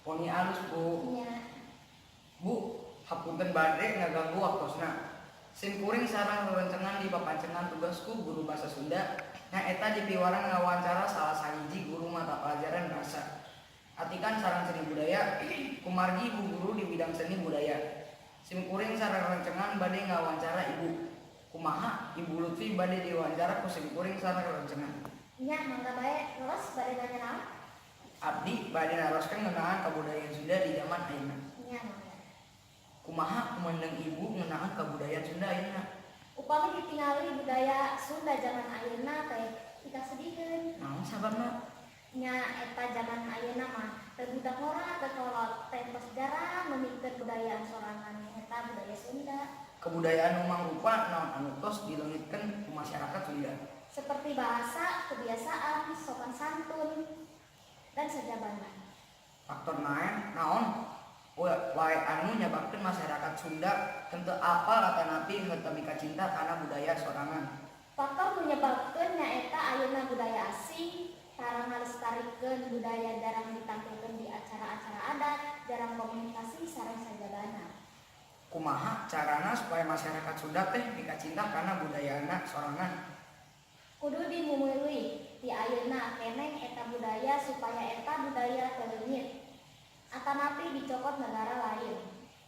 Poni alus Bu. Nya. Bu, hapunten badre ngaganggu waktosna. Sim kuring sareng rerencengan di papancengan tugasku guru bahasa Sunda. Eta dipiwaran ngawawancara salah sahiji guru mata pelajaran bahasa. Atikan sareng seni budaya, kumargi ibu guru di bidang seni budaya. Sim kuring sareng rerencengan bade ngawawancara ibu. Kumaha ibu Lutfi bade diwawancara ku sim kuring sareng rerencengan. Nya mangga bae terus bade nanya naon? Abdi bade naroskeun ngeunaan kabudayaan Sunda di zaman ayeuna. Nya mangga. Kumaha kumandeng ibu ngeunaan kabudayaan Sunda ayeuna? Upami ditingali budaya Sunda zaman ayeuna teh kita sedihkeun. Naon sababna? Nya eta zaman ayeuna mah teu budak ngora teu kolot tempos jarang memikeun budaya sorangan eta budaya Sunda. Kebudayaan nu mangrupa naon anu tos dileungitkeun ku masyarakat Sunda. Seperti bahasa, kebiasaan, sopan santun, dan sajabana. Faktor naon? Wae anu nyababkeun masyarakat Sunda teu apal atanapi henteu mika cinta kana budaya sorangan. Faktor menyebabkeun nyaeta ayeuna budaya asing tarang ngalestarikeun budaya jarang ditampilkeun di acara-acara adat, jarang komunikasi sareng sajabana. Kumaha carana supaya masyarakat Sunda teh mika cinta kana budayana sorangan? Kudu dimumuleui ti ayeuna keneng eta budaya supaya eta budaya teu leungit. Atanapi dicokot negara lain,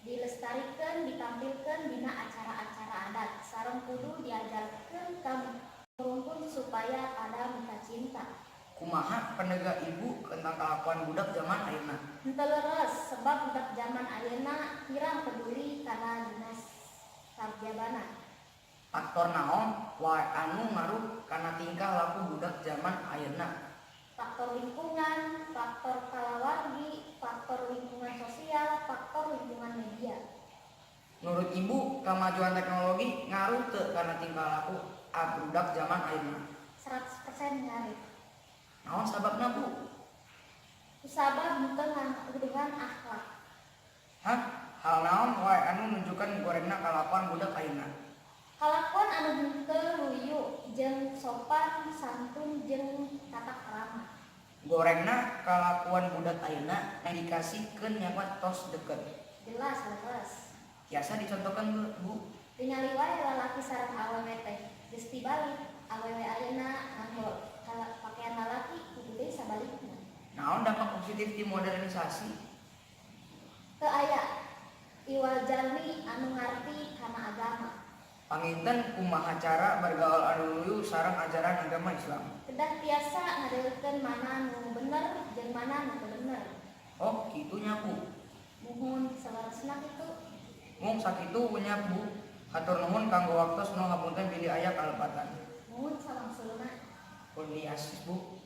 dilestarikeun, ditampilkeun dina acara-acara adat, sareng kudu diajarkeun ka rumpun supaya pada mika cinta. Kumaha penegak ibu tentang kelakuan budak zaman ayeuna? Henteu leres sebab budak zaman ayeuna kirang peduli kana dinas sarjabana. Faktor naon wae anu ngaruh kana tingkah laku budak zaman ayeuna? Faktor lingkungan, faktor kalawargi, faktor lingkungan sosial, faktor lingkungan media. Menurut ibu, kemajuan teknologi ngaruh teu kana tingkah laku budak zaman ayeuna? 100% ngaruh. Naon sababna Bu? Kusabab dengan akhlak. Hah? Hal naon wae anu nunjukkeun gorengna kalakuan budak ayeuna? Kalakuan anu henteu luyu jeung sopan santun jeung tata krama. Gorengna kalakuan budak ayeuna indikasikeun nyawa tos deket. Jelas leres. Tiasa dicontohkeun Bu. Tingali wae lalaki sareng awewe teh geus tibalik. Awewe ayeuna nganggo pakaian lalaki kudu deui sabalikna. Naon dampak positif di modernisasi? Teu aya iwal jalmi anu ngarti kana agama. Panginten kumaha cara bergaul anu luyu sareng ajaran agama Islam? Kedah tiasa ngadeulkeun mana nu bener jeung mana nu teu bener. Oh, kitunya Bu. Muhun sawaresna kitu. Mung sakitu nya Bu. Hatur nuhun kanggo waktos nu ngapunten pilih aya kalepatan. Muhun salamsulna. Pun diasis Bu.